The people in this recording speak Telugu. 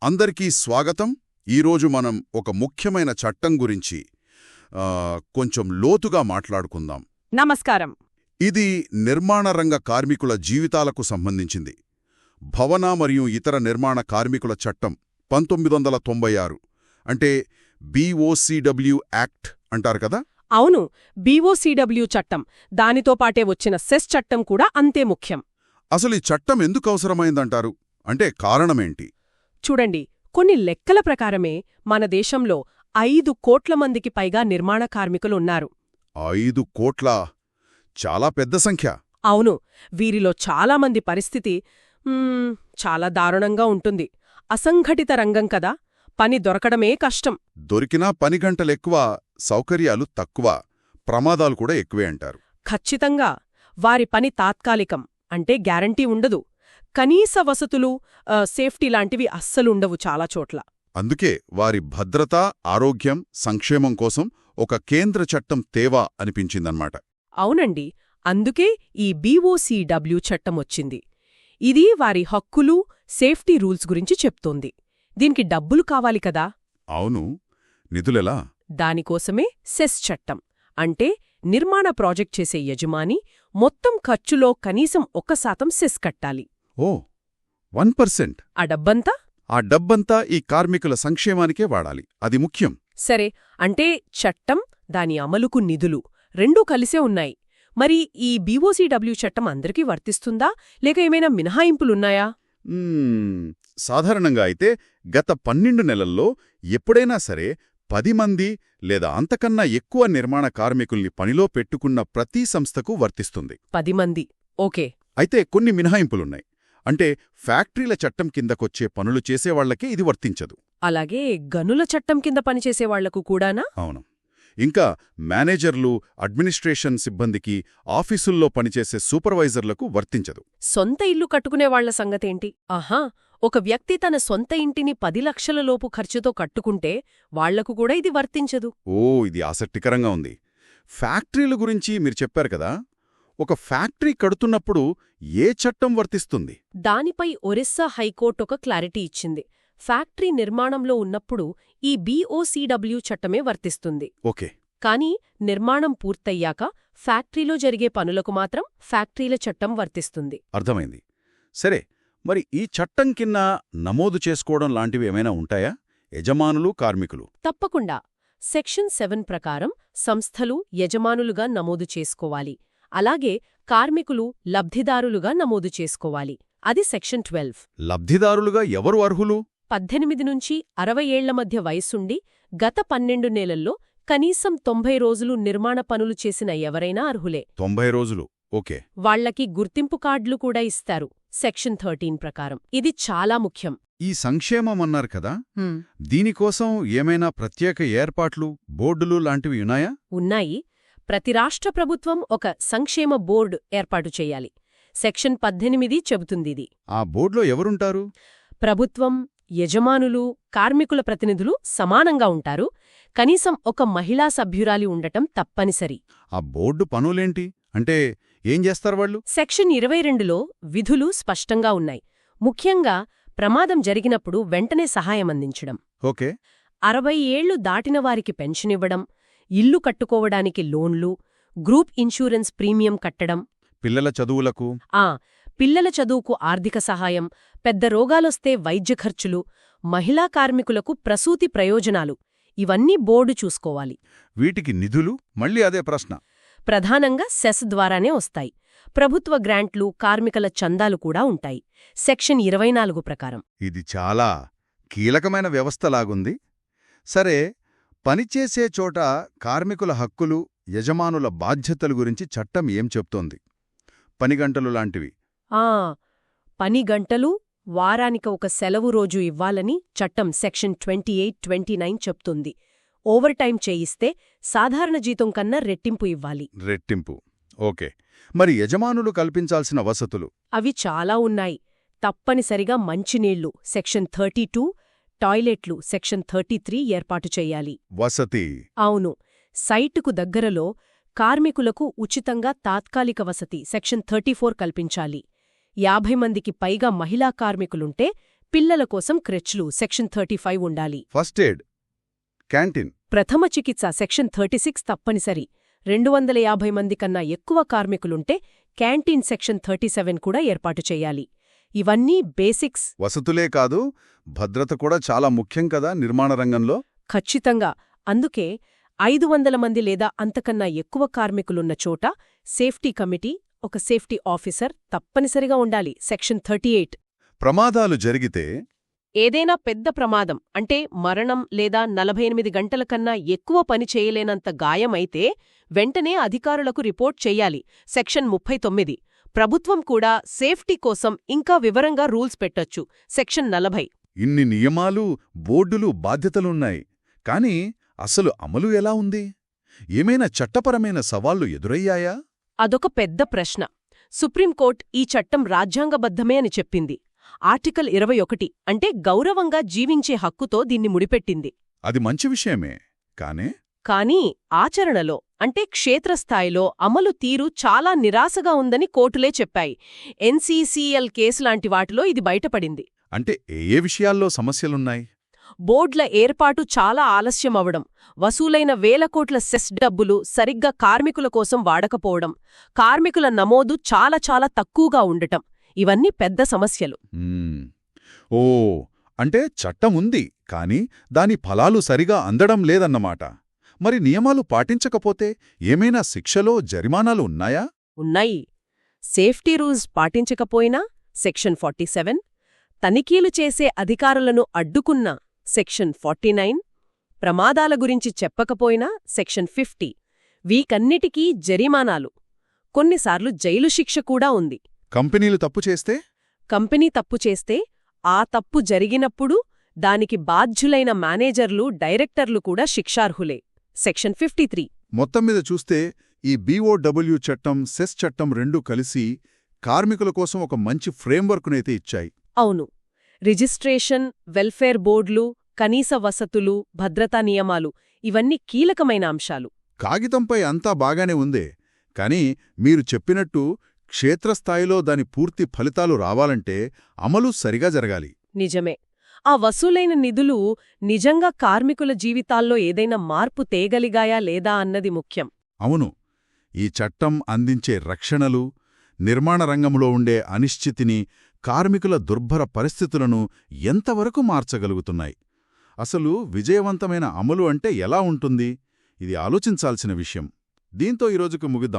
అందరికీ స్వాగతం. ఈరోజు మనం ఒక ముఖ్యమైన చట్టం గురించి కొంచెం లోతుగా మాట్లాడుకుందాం. నమస్కారం. ఇది నిర్మాణ రంగ కార్మికుల జీవితాలకు సంబంధించింది. భవన మరియు ఇతర నిర్మాణ కార్మికుల చట్టం 1996 అంటే BOCW యాక్ట్ అంటారు కదా. అవును, BOCW చట్టం. దానితో పాటే వచ్చిన సెస్ చట్టం కూడా అంతే ముఖ్యం. అసలు ఈ చట్టం ఎందుకు అవసరమైందంటారు? అంటే కారణమేంటి? చూడండి, కొన్ని లెక్కల ప్రకారమే మన దేశంలో 5 కోట్ల మందికి పైగా నిర్మాణ కార్మికులున్నారు. 5 కోట్ల? చాలా పెద్ద సంఖ్య. అవును, వీరిలో చాలామంది పరిస్థితి చాలా దారుణంగా ఉంటుంది. అసంఘటిత రంగం కదా, పని దొరకడమే కష్టం. దొరికినా పని గంటలెక్కువ, సౌకర్యాలు తక్కువ, ప్రమాదాలు కూడా ఎక్కువే అంటారు. ఖచ్చితంగా. వారి పని తాత్కాలికం, అంటే గ్యారంటీ ఉండదు. కనీస వసతులు, సేఫ్టీ లాంటివి అస్సలుండవు చాలా చోట్ల. అందుకే వారి భద్రత, ఆరోగ్యం, సంక్షేమం కోసం ఒక కేంద్ర చట్టం తేవా అనిపించిందన్నమాట. అవునండి, అందుకే ఈ BOCW చట్టం వచ్చింది. ఇది వారి హక్కులు, సేఫ్టీ రూల్స్ గురించి చెప్తోంది. దీనికి డబ్బులు కావాలి కదా. అవును, నిధులెలా? దానికోసమే సెస్ చట్టం. అంటే నిర్మాణ ప్రాజెక్ట్ చేసే యజమాని మొత్తం ఖర్చులో కనీసం 1% సెస్ కట్టాలి. ఓ, 1%? ఆ డబ్బంతా ఈ కార్మికుల సంక్షేమానికే వాడాలి. అది ముఖ్యం. సరే, అంటే చట్టం, దాని అమలుకు నిధులు రెండూ కలిసే ఉన్నాయి. మరి ఈ BOCW చట్టం అందరికీ వర్తిస్తుందా, లేక ఏమైనా మినహాయింపులున్నాయా? సాధారణంగా అయితే గత 12 నెలల్లో ఎప్పుడైనా సరే 10 మంది లేదా అంతకన్నా ఎక్కువ నిర్మాణ కార్మికుల్ని పనిలో పెట్టుకున్న ప్రతి సంస్థకు వర్తిస్తుంది. 10 మంది, ఓకే. అయితే కొన్ని మినహాయింపులున్నాయి. అంటే ఫ్యాక్టరీల చట్టం కిందకొచ్చే పనులు చేసేవాళ్లకే ఇది వర్తించదు. అలాగే గనుల చట్టం కింద పనిచేసేవాళ్లకు కూడానా? అవును. ఇంకా మేనేజర్లు, అడ్మినిస్ట్రేషన్ సిబ్బందికి, ఆఫీసుల్లో పనిచేసే సూపర్వైజర్లకు వర్తించదు. సొంత ఇల్లు కట్టుకునేవాళ్ల సంగతేంటి? ఆహా, ఒక వ్యక్తి తన సొంత ఇంటిని 10 లక్షల లోపు ఖర్చుతో కట్టుకుంటే వాళ్లకు కూడా ఇది వర్తించదు. ఓ, ఇది ఆసక్తికరంగా ఉంది. ఫ్యాక్టరీల గురించి మీరు చెప్పారు కదా. ఒక ఫ్యాక్టరీ కడుతున్నప్పుడు ఏ చట్టం వర్తిస్తుంది? దానిపై ఒరిస్సా హైకోర్టు ఒక క్లారిటీ ఇచ్చింది. ఫ్యాక్టరీ నిర్మాణంలో ఉన్నప్పుడు ఈ BOCW చట్టమే వర్తిస్తుంది. ఓకే. కానీ నిర్మాణం పూర్తయ్యాక ఫ్యాక్టరీలో జరిగే పనులకు మాత్రం ఫ్యాక్టరీల చట్టం వర్తిస్తుంది. అర్థమైంది. సరే, మరి ఈ చట్టం కింద నమోదు చేసుకోవడం లాంటివి ఏమైనా ఉంటాయా? యజమానులు, కార్మికులు? తప్పకుండా. సెక్షన్ 7 ప్రకారం సంస్థలు యజమానులుగా నమోదు చేసుకోవాలి. అలాగే కార్మికులు లబ్ధిదారులుగా నమోదు చేసుకోవాలి. అది సెక్షన్ 12. లబ్ధిదారులుగా ఎవరు అర్హులు? 18 నుంచి 60 ఏళ్ల మధ్య వయస్సుండి గత 12 నెలల్లో కనీసం 90 రోజులు నిర్మాణ పనులు చేసిన ఎవరైనా అర్హులే. 90 రోజులు, ఓకే. వాళ్లకి గుర్తింపు కార్డులు కూడా ఇస్తారు సెక్షన్ 13 ప్రకారం. ఇది చాలా ముఖ్యం. ఈ సంక్షేమం అన్నారు కదా, దీనికోసం ఏమైనా ప్రత్యేక ఏర్పాట్లు, బోర్డులు లాంటివి ఉన్నాయా? ఉన్నాయి. ప్రతి రాష్ట్ర ప్రభుత్వం ఒక సంక్షేమ బోర్డు ఏర్పాటు చెయ్యాలి. సెక్షన్ 18 చెబుతుందిది. ఆ బోర్డులో ఎవరుంటారు? ప్రభుత్వం, యజమానులు, కార్మికుల ప్రతినిధులు సమానంగా ఉంటారు. కనీసం ఒక మహిళా సభ్యురాలి ఉండటం తప్పనిసరి. ఆ బోర్డు పనులేంటి? అంటే ఏం చేస్తారు వాళ్ళు? సెక్షన్ 22లో విధులు స్పష్టంగా ఉన్నాయి. ముఖ్యంగా ప్రమాదం జరిగినప్పుడు వెంటనే సహాయమందించడం. ఓకే. 60 ఏళ్లు దాటిన వారికి పెన్షనివ్వడం, ఇల్లు కట్టుకోవడానికి లోన్లు, గ్రూప్ ఇన్సూరెన్స్ ప్రీమియం కట్టడం, పిల్లల చదువులకు పిల్లల చదువుకు ఆర్థిక సహాయం, పెద్ద రోగాలొస్తే వైద్య ఖర్చులు, మహిళా కార్మికులకు ప్రసూతి ప్రయోజనాలు, ఇవన్నీ బోర్డు చూసుకోవాలి. వీటికి నిధులు? మళ్ళీ అదే ప్రశ్న. ప్రధానంగా సెస్ ద్వారానే వస్తాయి. ప్రభుత్వ గ్రాంట్లు, కార్మికుల చందాలు కూడా ఉంటాయి సెక్షన్ 24 ప్రకారం. ఇది చాలా కీలకమైన వ్యవస్థలాగుంది. సరే, పనిచేసే చోట కార్మికుల హక్కులు, యజమానుల బాధ్యతల గురించి చట్టం ఏం చెప్తోంది? పనిగంటలు లాంటివి? పని గంటలు, వారానికి ఒక సెలవు రోజు ఇవ్వాలని చట్టం సెక్షన్ 28, 29 చెప్తుంది. ఓవర్ టైం చేయిస్తే సాధారణ జీతం కన్నా రెట్టింపు ఇవ్వాలి. రెట్టింపు, ఓకే. మరి యజమానులు కల్పించాల్సిన వసతులు? అవి చాలా ఉన్నాయి. తప్పనిసరిగా మంచినీళ్లు సెక్షన్ 32, టాయిలెట్లు సెక్షన్ 33 ఏర్పాటు చెయ్యాలి. వసతి? అవును. సైటుకు దగ్గరలో కార్మికులకు ఉచితంగా తాత్కాలిక వసతి సెక్షన్ 34 కల్పించాలి. 50 మందికి పైగా మహిళా కార్మికులుంటే పిల్లల కోసం క్రెచ్లు సెక్షన్ 35 ఉండాలి. First aid, canteen. ప్రథమ చికిత్స సెక్షన్ 36 తప్పనిసరి. 250 మంది కన్నా ఎక్కువ కార్మికులుంటే క్యాంటీన్ సెక్షన్ 37 కూడా ఏర్పాటు చేయాలి. ఇవన్నీ బేసిక్స్. వసతులే కాదు, భద్రత కూడా చాలా ముఖ్యం కదా నిర్మాణ రంగంలో. ఖచ్చితంగా. అందుకే 500 మంది లేదా అంతకన్నా ఎక్కువ కార్మికులున్న చోట సేఫ్టీ కమిటీ, ఒక సేఫ్టీ ఆఫీసర్ తప్పనిసరిగా ఉండాలి. సెక్షన్ 38. ప్రమాదాలు జరిగితే ఏదైనా పెద్ద ప్రమాదం అంటే మరణం లేదా 48 గంటల కన్నా ఎక్కువ పని చేయలేనంత గాయమైతే వెంటనే అధికారులకు రిపోర్ట్ చెయ్యాలి. సెక్షన్ 39. ప్రభుత్వం కూడా సేఫ్టీ కోసం ఇంకా వివరంగా రూల్స్ పెట్టొచ్చు. సెక్షన్ 40. ఇన్ని నియమాలు, బోర్డులు, బాధ్యతలున్నాయి. కానీ అసలు అమలు ఎలా ఉంది? ఏమైనా చట్టపరమైన సవాళ్లు ఎదురయ్యాయా? అదొక పెద్ద ప్రశ్న. సుప్రీంకోర్టు ఈ చట్టం రాజ్యాంగబద్ధమే అని చెప్పింది. ఆర్టికల్ 21 అంటే గౌరవంగా జీవించే హక్కుతో దీన్ని ముడిపెట్టింది. అది మంచి విషయమే. కానీ ఆచరణలో అంటే క్షేత్రస్థాయిలో అమలు తీరు చాలా నిరాశగా ఉందని కోర్టులే చెప్పాయి. ఎన్సీసీఎల్ కేసులాంటి వాటిలో ఇది బయటపడింది. అంటే ఏ విషయాల్లో సమస్యలున్నాయి? బోర్డ్ల ఏర్పాటు చాలా ఆలస్యమవడం, వసూలైన వేల కోట్ల సెస్ డబ్బులు సరిగ్గా కార్మికుల కోసం వాడకపోవడం, కార్మికుల నమోదు చాలా చాలా తక్కువగా ఉండటం, ఇవన్నీ పెద్ద సమస్యలు. ఓ, అంటే చట్టం ఉంది, కానీ దాని ఫలాలు సరిగా అందడం లేదన్నమాట. మరి నియమాలు పాటించకపోతే ఏమైనా శిక్షలో జరిమానాలు ఉన్నాయా? ఉన్నాయి. సేఫ్టీ రూల్స్ పాటించకపోయినా సెక్షన్ 47, తనిఖీలు చేసే అధికారులను అడ్డుకున్నా సెక్షన్ 49, ప్రమాదాల గురించి చెప్పకపోయినా సెక్షన్ 50. వీకన్నిటికీ జరిమానాలు, కొన్నిసార్లు జైలు శిక్ష కూడా ఉంది. కంపెనీలు తప్పు చేస్తే? కంపెనీ తప్పు చేస్తే ఆ తప్పు జరిగినప్పుడు దానికి బాధ్యులైన మేనేజర్లు, డైరెక్టర్లు కూడా శిక్షార్హులే. సెక్షన్ 53. మొత్తం మీద చూస్తే ఈ BOW చట్టం, సెస్ చట్టం రెండూ కలిసి కార్మికుల కోసం ఒక మంచి ఫ్రేమ్వర్క్నైతే ఇచ్చాయి. అవును. రిజిస్ట్రేషన్, వెల్ఫేర్ బోర్డులు, కనీస వసతులు, భద్రతా నియమాలు ఇవన్నీ కీలకమైన అంశాలు. కాగితంపై అంతా బాగానే ఉందే, కానీ మీరు చెప్పినట్టు క్షేత్రస్థాయిలో దాని పూర్తి ఫలితాలు రావాలంటే అమలు సరిగా జరగాలి. నిజమే. ఆ వసూలైన నిధులు నిజంగా కార్మికుల జీవితాల్లో ఏదైనా మార్పు తేగలిగాయా లేదా అన్నది ముఖ్యం. అవును. ఈ చట్టం అందించే రక్షణలు, నిర్మాణ రంగంలో ఉండే అనిశ్చితిని, కార్మికుల దుర్భర పరిస్థితులను ఎంతవరకు మార్చగలుగుతున్నాయి? అసలు విజయవంతమైన అమలు అంటే ఎలా ఉంటుంది? ఇది ఆలోచించాల్సిన విషయం. దీంతో ఈరోజుకు ముగిద్దాం.